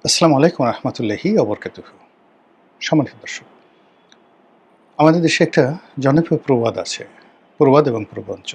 আসসালামু আলাইকুম রহমতুল্লাহি ওবরকাতুহু। সম্মানিত দর্শক, আমাদের দেশে একটা জনপ্রিয় প্রবাদ আছে, প্রবাদ এবং প্রবঞ্চ।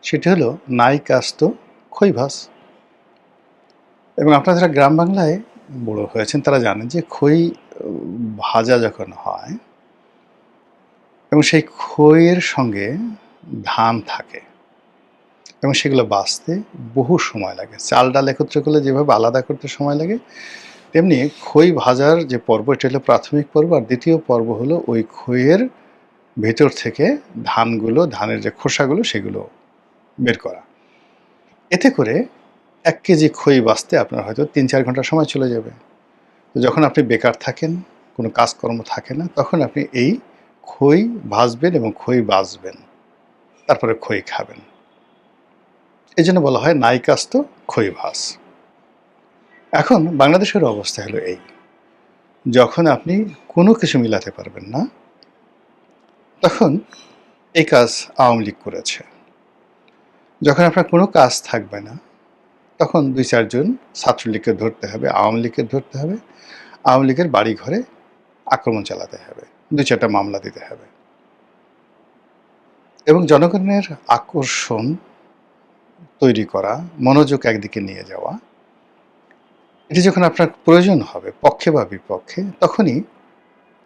সেটি হলো নাই কাস্ত খই ভাস। এবং আপনারা যারা গ্রাম বাংলায় বড় হয়েছেন তারা জানেন যে খই ভাজা যখন হয় এবং সেই খইয়ের সঙ্গে ধান থাকে এবং সেগুলো বাছতে বহু সময় লাগে। চাল ডাল একত্র করলে যেভাবে আলাদা করতে সময় লাগে, তেমনি খই ভাজার যে পর্ব, এটা হলো প্রাথমিক পর্ব। আর দ্বিতীয় পর্ব হলো ওই খইয়ের ভেতর থেকে ধানের যে খোসাগুলো সেগুলো বের করা। এতে করে ১ কেজি খই বাছতে আপনার হয়তো ৩-৪ ঘন্টা সময় চলে যাবে। তো যখন আপনি বেকার থাকেন, কোনো কাজকর্ম থাকে না, তখন আপনি এই খই ভাজবেন এবং খই বাছবেন। তারপরে খই খাবেন। এজন্য বলা হয় নাই কাস্ত খই ভাজ। এখন বাংলাদেশের অবস্থা হলো এই, যখন আপনি কোনো কিছু মিলাতে পারবেন না, তখন এই কাজ আওয়ামী লীগ করেছে। যখন আপনার কোনো কাজ থাকবে না, তখন ২-৪ জন ছাত্রলীগকে ধরতে হবে, আওয়ামী লীগকে ধরতে হবে, আওয়ামী লীগের বাড়ি ঘরে আক্রমণ চালাতে হবে, ২-৪টা মামলা দিতে হবে। এবং জনগণের আকর্ষণ তৈরি করা, মনোযোগ একদিকে নিয়ে যাওয়া, এটি যখন আপনার প্রয়োজন হবে পক্ষে বা বিপক্ষে, তখনই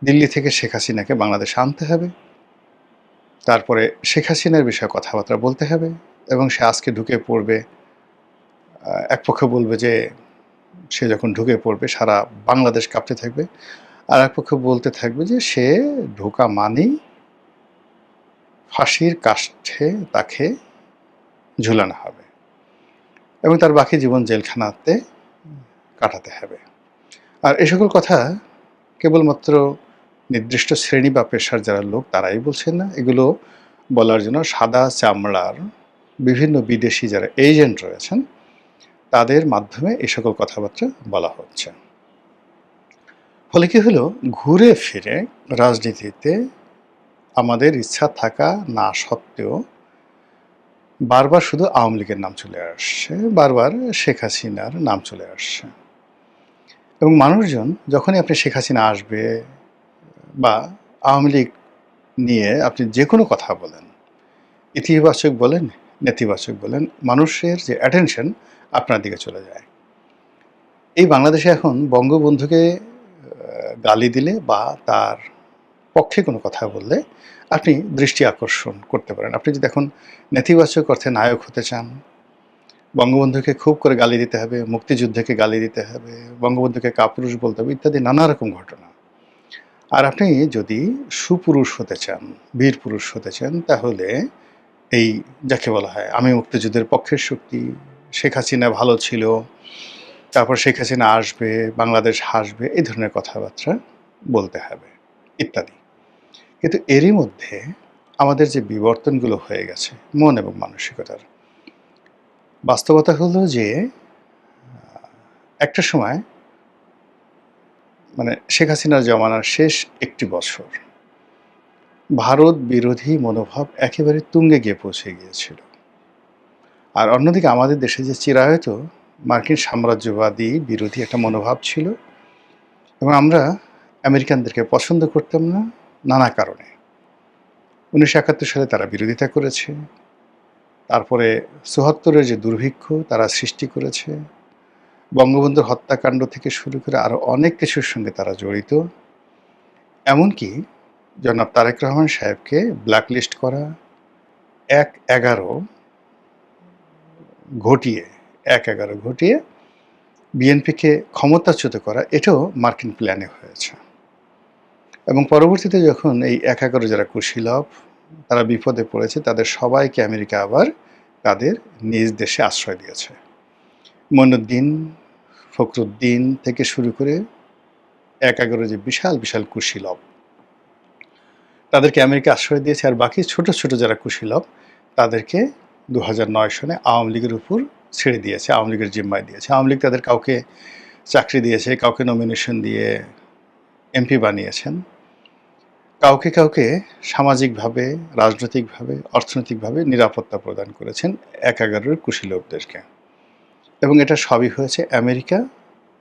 দিল্লি থেকে শেখ হাসিনাকে বাংলাদেশে আনতে হবে। তারপরে শেখ হাসিনার বিষয়ে কথাবার্তা বলতে হবে এবং সে আজকে ঢুকে পড়বে। এক পক্ষ বলবে যে সে যখন ঢুকে পড়বে সারা বাংলাদেশ কাঁপতে থাকবে। আর এক পক্ষ বলতে থাকবে যে সে ঢোকা মানেই ফাঁসির কাষ্ঠে তাকে ঝুলানো হবে এবং তার বাকি জীবন জেলখানাতে কাটাতে হবে। আর এ সকল কথা কেবলমাত্র নির্দিষ্ট শ্রেণী বা পেশার যারা লোক তারাই বলছেন না, এগুলো বলার জন্য সাদা চামড়ার বিভিন্ন বিদেশি যারা এজেন্ট রয়েছেন তাদের মাধ্যমে এই সকল কথাবার্তা বলা হচ্ছে। ফলে কি হলো, ঘুরে ফিরে রাজনীতিতে আমাদের ইচ্ছা থাকা না সত্ত্বেও বারবার শুধু আওয়ামী লীগের নাম চলে আসছে, বারবার শেখ হাসিনার নাম চলে আসছে। এবং মানুষজন যখনই আপনি শেখ হাসিনা আসবে বা আওয়ামী লীগ নিয়ে আপনি যে কোনো কথা বলেন, ইতিবাচক বলেন, নেতিবাচক বলেন, মানুষের যে অ্যাটেনশন আপনার দিকে চলে যায়। এই বাংলাদেশে এখন বঙ্গবন্ধুকে গালি দিলে বা তার পক্ষে কোনো কথা বললে আপনি দৃষ্টি আকর্ষণ করতে পারেন। আপনি যদি এখন নেতিবাচক অর্থে নায়ক হতে চান, বঙ্গবন্ধুকে খুব করে গালি দিতে হবে, মুক্তিযুদ্ধকে গালি দিতে হবে, বঙ্গবন্ধুকে কাপুরুষ বলতে হবে, ইত্যাদি নানা রকম ঘটনা। আর আপনি যদি সুপুরুষ হতে চান, বীর পুরুষ হতে চান, তাহলে এই যাকে বলা হয় আমি মুক্তিযুদ্ধের পক্ষের শক্তি, শেখ হাসিনা ভালো ছিল, তারপর শেখ হাসিনা আসবে, বাংলাদেশ হাসবে, এই ধরনের কথাবার্তা বলতে হবে ইত্যাদি। কিন্তু এরই মধ্যে আমাদের যে বিবর্তনগুলো হয়ে গেছে মন এবং মানসিকতার, বাস্তবতা হলো যে একটা সময় মানে শেখ হাসিনার জমানার শেষ একটি বছর ভারত বিরোধী মনোভাব একেবারে তুঙ্গে গিয়ে পৌঁছে গিয়েছিল। আর অন্যদিকে আমাদের দেশে যে চিরায়ত মার্কিন সাম্রাজ্যবাদী বিরোধী একটা মনোভাব ছিল এবং আমরা আমেরিকানদেরকে পছন্দ করতাম না নানা কারণে। ১৯৭১ সালে তারা বিরোধিতা করেছে, তারপরে ৭৪-এর যে দুর্ভিক্ষ তারা সৃষ্টি করেছে, বঙ্গবন্ধুর হত্যাকাণ্ড থেকে শুরু করে আরও অনেক কিছুর সঙ্গে তারা জড়িত। এমনকি জনাব তারেক রহমান সাহেবকে ব্ল্যাকলিস্ট করা, ১-১১ ঘটিয়ে ১-১১ ঘটিয়ে বিএনপিকে ক্ষমতাচ্যুত করা, এটাও মার্কিন প্ল্যানে হয়েছে। এবং পরবর্তীতে যখন এই ১-১১ যারা কুশীলব তারা বিপদে পড়েছে, তাদের সবাইকে আমেরিকা আবার তাদের নিজ দেশে আশ্রয় দিয়েছে। মঈনুদ্দিন, ফখরুদ্দিন থেকে শুরু করে ১-১১ যে বিশাল বিশাল কুশীলব তাদেরকে আমেরিকা আশ্রয় দিয়েছে। আর বাকি ছোট ছোট যারা কুশীলব তাদেরকে ২০০৯ সনে আওয়ামী লীগের উপর ছেড়ে দিয়েছে, আওয়ামী লীগের জিম্মায় দিয়েছে। আওয়ামী লীগ তাদের কাউকে চাকরি দিয়েছে, কাউকে নমিনেশন দিয়ে এমপি বানিয়েছেন, কাউকে কাউকে সামাজিকভাবে, রাজনৈতিকভাবে, অর্থনৈতিকভাবে নিরাপত্তা প্রদান করেছেন ১-১১ কুশীলবদেরকে। এবং এটা সবই হয়েছে আমেরিকা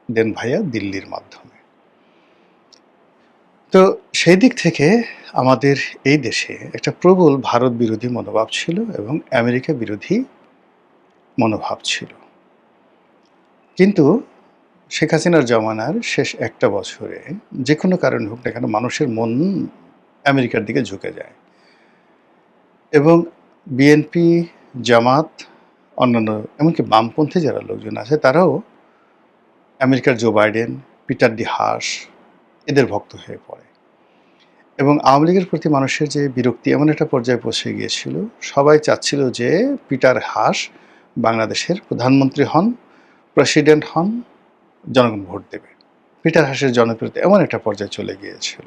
দেন ভাইয়া দিল্লির মাধ্যমে। তো সেই দিক থেকে আমাদের এই দেশে একটা প্রবল ভারত বিরোধী মনোভাব ছিল এবং আমেরিকা বিরোধী মনোভাব ছিল। কিন্তু শেখ হাসিনার জমানার শেষ একটা বছরে যেকোনো কারণে হোক না কেন মানুষের মন আমেরিকার দিকে ঝুঁকে যায় এবং বিএনপি, জামাত, অন্যান্য এমনকি বামপন্থী যারা লোকজন আছে তারাও আমেরিকার Joe Biden, Peter D Haas এদের ভক্ত হয়ে পড়ে এবং আওয়ামী লীগের প্রতি মানুষের যে বিরক্তি এমন একটা পর্যায়ে পৌঁছে গিয়েছিল, সবাই চাচ্ছিল যে পিটার হাস বাংলাদেশের প্রধানমন্ত্রী হন, প্রেসিডেন্ট হন, জনগণ ভোট দেবে। পিটার হাসের জনপ্রিয়তা এমন একটা পর্যায়ে চলে গিয়েছিল।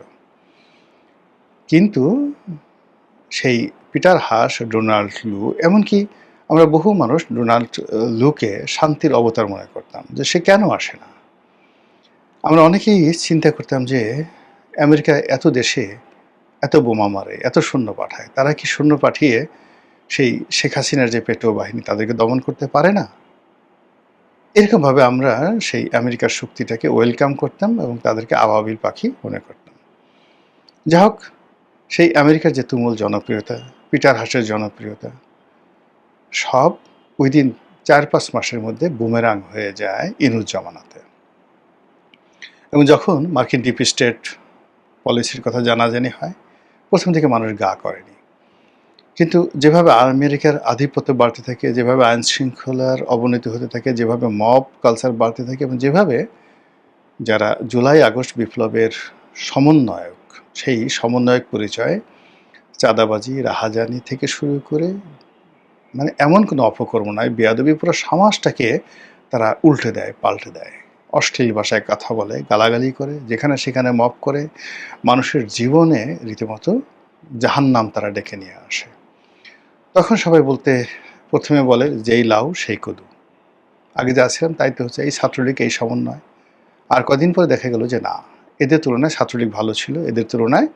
কিন্তু সেই পিটার হাস, ডোনাল্ড লু, এমনকি আমরা বহু মানুষ ডোনাল্ড লুকে শান্তির অবতার মনে করতাম যে সে কেন আসে না। আমরা অনেকেই চিন্তা করতাম যে আমেরিকা এত দেশে এত বোমা মারে, এত সৈন্য পাঠায়, তারা কি সৈন্য পাঠিয়ে সেই শেখ হাসিনার যে পেটো বাহিনী তাদেরকে দমন করতে পারে না? এরকমভাবে আমরা সেই আমেরিকার শক্তিটাকে ওয়েলকাম করতাম এবং তাদেরকে আবাবিল পাখি মনে করতাম। যাই হোক, সেই আমেরিকার যে তুমুল জনপ্রিয়তা, পিটার হাসের জনপ্রিয়তা সব উইদিন 4-5 মাসের মধ্যে বুমেরাং হয়ে যায় ইনুস জমানাতে। এবং যখন মার্কিন ডিপ স্টেট পলিসির কথা জানাজানি হয়, প্রথম থেকে মানুষ গা করেনি। কিন্তু যেভাবে আমেরিকার আধিপত্য বাড়তে থাকে, যেভাবে আইন শৃঙ্খলার অবনতি হতে থাকে, যেভাবে মব কালচার বাড়তে থাকে এবং যেভাবে যারা জুলাই আগস্ট বিপ্লবের সমন্বয়ক, সেই সমন্বয়ক পরিচয়ে চাঁদাবাজি, রাহাজানি থেকে শুরু করে মানে এমন কোনো অপকর্ম নয়, বেয়াদবি পুরো সমাজটাকে তারা উল্টে দেয়, পাল্টে দেয়। অশ্লীল ভাষায় কথা বলে, গালাগালি করে, যেখানে সেখানে মব করে, মানুষের জীবনে রীতিমতো জাহান্নাম তারা ডেকে নিয়ে আসে। তখন সবাই বলতে প্রথমে বলে যেই লাউ সেই কদু। আগে যা ছিলাম তাই তো হচ্ছে, এই ছাত্রলীগ, এই সমন্বয়। আর কদিন পরে দেখা গেল যে না, এদের তুলনায় ছাত্রলীগ ভালো ছিল, এদের তুলনায়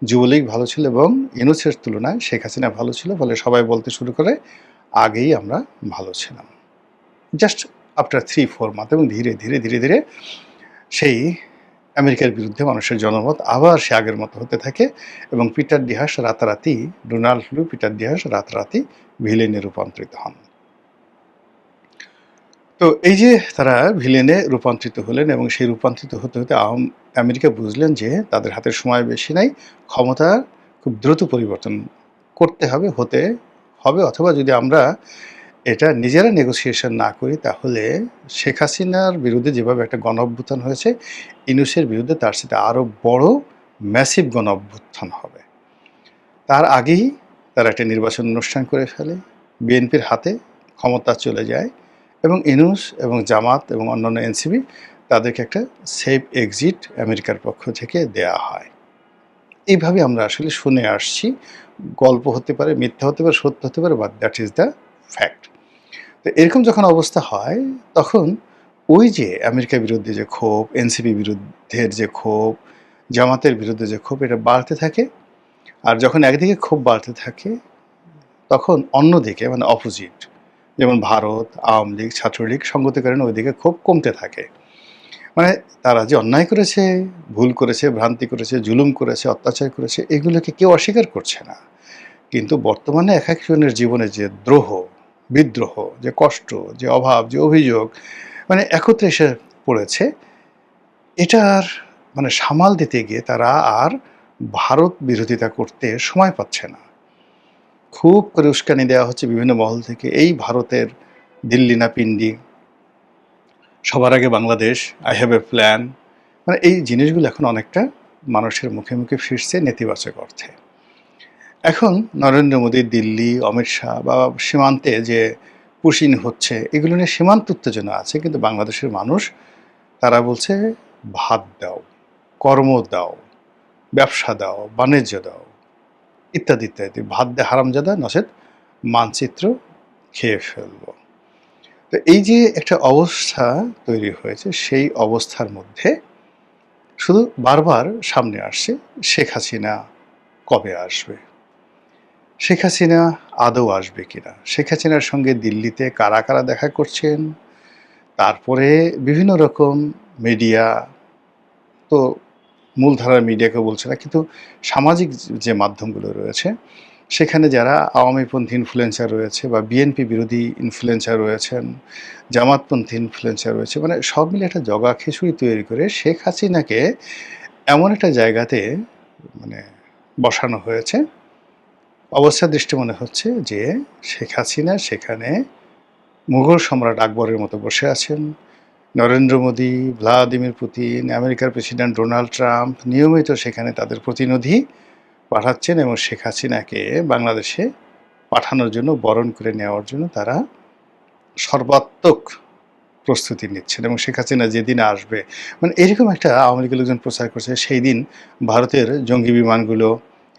যুবলীগ ভালো ছিল এবং ইউনূসের তুলনায় শেখ হাসিনা ভালো ছিল বলে সবাই বলতে শুরু করে আগেই আমরা ভালো ছিলাম। জাস্ট আফটার 3-4 মান্থ এবং ধীরে ধীরে ধীরে ধীরে সেই আমেরিকার বিরুদ্ধে মানুষের জনমত আবার সে আগের মতো হতে থাকে এবং পিটার ডি হাস রাতারাতি, ডোনাল্ড লু, পিটার ডি হাস রাতারাতি ভিলেনে রূপান্তরিত হন। তো এই যে তারা ভিলেনে রূপান্তরিত হলেন এবং সেই রূপান্তরিত হতে হতে আমেরিকা বুঝলেন যে তাদের হাতে সময় বেশি নাই, ক্ষমতা খুব দ্রুত পরিবর্তন করতে হবে, হতে হবে, অথবা যদি আমরা এটা নিজেরা নেগোসিয়েশন না করি তাহলে শেখ হাসিনার বিরুদ্ধে যেভাবে একটা গণ-অভ্যুত্থান হয়েছে, ইউনূসের বিরুদ্ধে তার সাথে আরও বড় ম্যাসিভ গণ-অভ্যুত্থান হবে। তার আগেই তারা একটা নির্বাচন অনুষ্ঠান করে ফেলে, বিএনপির হাতে ক্ষমতা চলে যায় এবং ইউনূস এবং জামাত এবং অন্যান্য এনসিপি তাদেরকে একটা সেফ এক্সিট আমেরিকার পক্ষ থেকে দেয়া হয়। এইভাবে আমরা আসলে শুনে আসছি। গল্প হতে পারে, মিথ্যা হতে পারে, সত্য হতে পারে, but that is the fact. তো এরকম যখন অবস্থা হয় তখন ওই যে আমেরিকার বিরুদ্ধে যে ক্ষোভ, এনসিপি বিরুদ্ধের যে ক্ষোভ, জামাতের বিরুদ্ধে যে ক্ষোভ, এটা বাড়তে থাকে। আর যখন একদিকে ক্ষোভ বাড়তে থাকে তখন অন্যদিকে মানে অপোজিট, যেমন ভারত, আওয়ামী লীগ, ছাত্রলীগ সঙ্গতির কারণে ওইদিকে ক্ষোভ কমতে থাকে। মানে তারা যে অন্যায় করেছে, ভুল করেছে, ভ্রান্তি করেছে, জুলুম করেছে, অত্যাচার করেছে, এগুলোকে কেউ অস্বীকার করছে না। কিন্তু বর্তমানে এক একজনের জীবনে যে দ্রোহ, বিদ্রোহ, যে কষ্ট, যে অভাব, যে অভিযোগ মানে একত্রে এসে পড়েছে, এটার মানে সামাল দিতে গিয়ে তারা আর ভারত বিরোধিতা করতে সময় পাচ্ছে না। খুব করে উস্কানি দেওয়া হচ্ছে বিভিন্ন মহল থেকে, এই ভারতের দিল্লি না পিন্ডি, সবার আগে Bangladesh, I have a plan. মানে এই জিনিসগুলো এখন অনেকটা মানুষের মুখে মুখে ফিরছে নেতিবাচক অর্থে। এখন নরেন্দ্র মোদী দিল্লি, অমিত শাহ বা সীমান্তে যে পুশিং হচ্ছে, এগুলো নিয়ে সীমান্ত উত্তেজনা আছে, কিন্তু বাংলাদেশের মানুষ তারা বলছে ভাত দাও, কর্ম দাও, ব্যবসা দাও, বাণিজ্য দাও, ইত্যাদি ইত্যাদি। ভাত দে হারামজাদা, নচেৎ মানচিত্র খেয়ে ফেলবো। তো এই যে একটা অবস্থা তৈরি হয়েছে, সেই অবস্থার মধ্যে শুধু বারবার সামনে আসছে শেখ হাসিনা কবে আসবে, শেখ হাসিনা আদৌ আসবে কিনা, শেখ হাসিনার সঙ্গে দিল্লিতে কারা কারা দেখা করছেন, তারপরে বিভিন্ন রকম মিডিয়া তো মূলধারার মিডিয়াকে বলছে না, কিন্তু সামাজিক যে মাধ্যমগুলো রয়েছে সেখানে যারা আওয়ামীপন্থী ইনফ্লুয়েন্সার রয়েছে বা বিএনপি বিরোধী ইনফ্লুয়েন্সার রয়েছেন, জামাতপন্থী ইনফ্লুয়েন্সার রয়েছে, মানে সব মিলে একটা জগা খিচুড়ি তৈরি করে শেখ হাসিনাকে এমন একটা জায়গাতে মানে বসানো হয়েছে, অবস্থা দৃষ্টি মনে হচ্ছে যে শেখ হাসিনা সেখানে মুঘল সম্রাট আকবরের মতো বসে আছেন। নরেন্দ্র মোদী, ভ্লাদিমির পুতিন, আমেরিকার প্রেসিডেন্ট ডোনাল্ড ট্রাম্প নিয়মিত সেখানে তাদের প্রতিনিধি পাঠাচ্ছেন এবং শেখ হাসিনাকে বাংলাদেশে পাঠানোর জন্য, বরণ করে নেওয়ার জন্য তারা সর্বাত্মক প্রস্তুতি নিচ্ছেন। এবং শেখ হাসিনা যেদিন আসবে, মানে এরকম একটা আওয়ামী লীগের লোকজন প্রচার করছে, সেই দিন ভারতের জঙ্গি বিমানগুলো,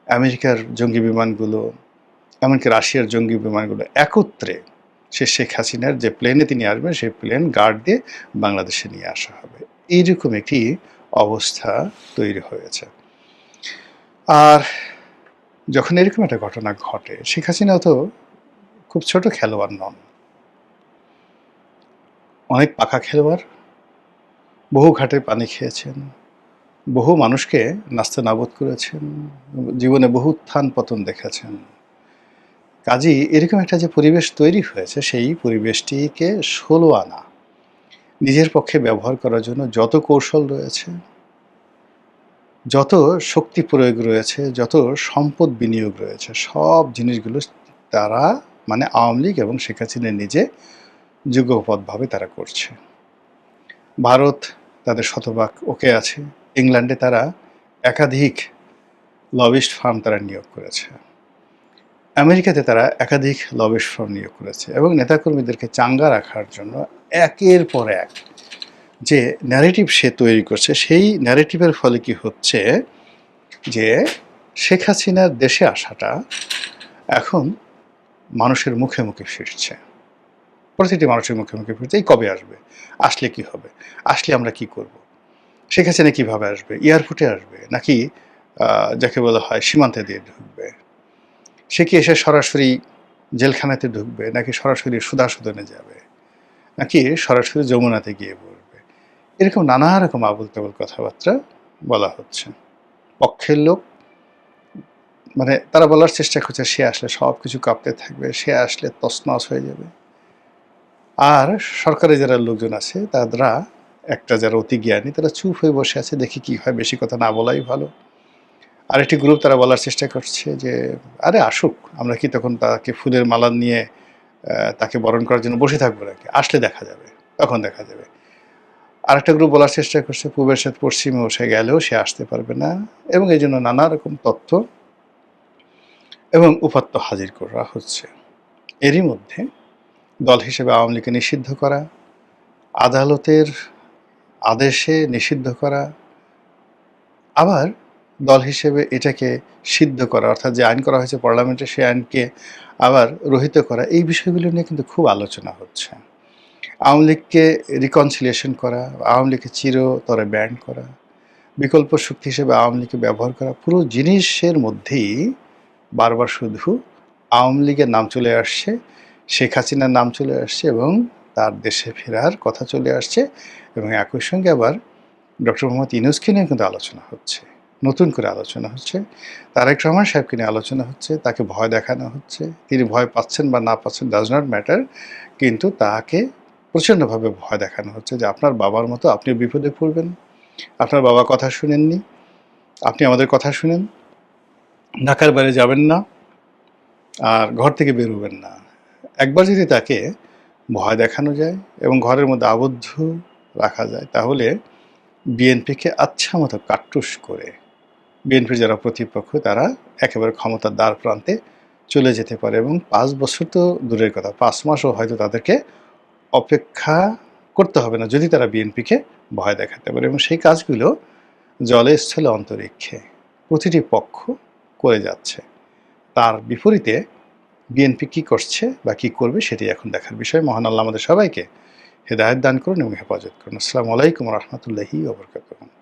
আমেরিকার জঙ্গি বিমানগুলো, এমনকি রাশিয়ার জঙ্গি বিমানগুলো একত্রে শেখ হাসিনার যে প্লেনে তিনি আসবেন সেই প্লেন গার্ড দিয়ে বাংলাদেশে নিয়ে আসা হবে। এইরকম একটি অবস্থা তৈরি হয়েছে। আর যখন এরকম একটা ঘটনা ঘটে, শেখ হাসিনাও তো খুব ছোট খেলোয়াড় নন, অনেক পাকা খেলোয়াড়, বহু ঘাটে পানি খেয়েছেন, বহু মানুষকে নাস্তানাবুদ করেছেন, জীবনে বহু উত্থান পতন দেখেছেন। কাজেই এরকম একটা যে পরিবেশ তৈরি হয়েছে, সেই পরিবেশটিকে 16 আনা নিজের পক্ষে ব্যবহার করার জন্য যত কৌশল রয়েছে, যত শক্তি প্রয়োগ রয়েছে, যত সম্পদ বিনিয়োগ রয়েছে, সব জিনিসগুলো তারা মানে আওয়ামী লীগ এবং শেখ হাসিনা নিজে যুগপৎভাবে তারা করছে। ভারত তাদের শতভাগ ওকে আছে। ইংল্যান্ডে তারা একাধিক লবিস্ট ফার্ম তারা নিয়োগ করেছে। আমেরিকাতে তারা একাধিক লবিস্ট ফার্ম নিয়োগ করেছে এবং নেতাকর্মীদেরকে চাঙ্গা রাখার জন্য একের পর এক যে ন্যারেটিভ সে তৈরি করছে, সেই ন্যারেটিভের ফলে কি হচ্ছে যে শেখ হাসিনার দেশে আসাটা এখন মানুষের মুখে মুখে ফিরছে, প্রতিটি মানুষের মুখে মুখে ফিরছে। এই কবে আসবে, আসলে কি হবে, আসলে আমরা কি করব, শেখ হাসিনা কীভাবে আসবে, এয়ারপোর্টে আসবে নাকি যাকে বলা হয় সীমান্তে দিয়ে ঢুকবে, সে কি এসে সরাসরি জেলখানাতে ঢুকবে নাকি সরাসরি সুধাসদনে যাবে নাকি সরাসরি যমুনাতে গিয়ে পড়বে, এরকম নানা রকম আবল তাবল কথাবার্তা বলা হচ্ছে। পক্ষের লোক মানে তারা বলার চেষ্টা করছে সে আসলে সব কিছু কাঁপতে থাকবে, সে আসলে তছনছ হয়ে যাবে। আর সরকারের যারা লোকজন আছে তারা একটা যারা অতি জ্ঞানী তারা চুপ হয়ে বসে আছে, দেখি কি হয়, বেশি কথা না বলাই ভালো। আরেকটি গ্রুপ তারা বলার চেষ্টা করছে যে আরে আসুক, আমরা কি তখন তাকে ফুলের মালা নিয়ে তাকে বরণ করার জন্য বসে থাকবো নাকি, আসলে দেখা যাবে, তখন দেখা যাবে। আরেকটা গ্রুপ বলার চেষ্টা করছে পূবের সাথে পশ্চিমে বসে গেলেও সে আসতে পারবে না, এবং এই জন্য নানা রকম তথ্য এবং উপাত্ত হাজির করা হচ্ছে। এরই মধ্যে দল হিসেবে আওয়ামী লীগকে নিষিদ্ধ করা, আদালতের আদেশে নিষিদ্ধ করা, আবার দল হিসেবে এটাকে সিদ্ধ করা, অর্থাৎ যে আইন করা হয়েছে পার্লামেন্টে সেই আইনকে আবার রহিত করা, এই বিষয়গুলো নিয়ে কিন্তু খুব আলোচনা হচ্ছে। আওয়ামী লীগকে রিকনসিলিয়েশন করা, আওয়ামী লীগকে চিরতরে ব্যান করা, বিকল্প শক্তি হিসেবে আওয়ামী লীগকে ব্যবহার করা, পুরো জিনিসের মধ্যেই বারবার শুধু আওয়ামী লীগের নাম চলে আসছে, শেখ হাসিনার নাম চলে আসছে এবং তার দেশে ফেরার কথা চলে আসছে, এবং একই সঙ্গে আবার ডক্টর মোহাম্মদ ইউনূসকে নিয়ে কিন্তু আলোচনা হচ্ছে, নতুন করে আলোচনা হচ্ছে, তারেক রহমান সাহেবকে নিয়ে আলোচনা হচ্ছে, তাকে ভয় দেখানো হচ্ছে। তিনি ভয় পাচ্ছেন বা না পাচ্ছেন ডাজ নট ম্যাটার, কিন্তু তাকে প্রচণ্ডভাবে ভয় দেখানো হচ্ছে যে আপনার বাবার মতো আপনি বিপদে পড়বেন, আপনার বাবা কথা শুনেননি, আপনি আমাদের কথা শুনেন, ঢাকার বাইরে যাবেন না আর ঘর থেকে বেরোবেন না। একবার যদি তাকে ভয় দেখানো যায় এবং ঘরের মধ্যে আবদ্ধ রাখা যায়, তাহলে বিএনপিকে আচ্ছা মতো কাট্টুস করে বিএনপির যারা প্রতিপক্ষ তারা একেবারে ক্ষমতার দ্বার প্রান্তে চলে যেতে পারে, এবং 5 বছর তো দূরের কথা, 5 মাসও হয়তো তাদেরকে অপেক্ষা করতে হবে না যদি তারা বিএনপিকে ভয় দেখাতে পারে। এবং সেই কাজগুলো জলে স্থলে অন্তরিক্ষে প্রতিটি পক্ষ করে যাচ্ছে। তার বিপরীতে বিএনপি কী করছে বা কী করবে সেটি এখন দেখার বিষয়। মহান আল্লাহ আমাদের সবাইকে হেদায়েত দান করুন এবং হেফাজত করুন। আসসালামু আলাইকুম রহমতুল্লাহি ওয়া বারাকাতুহু।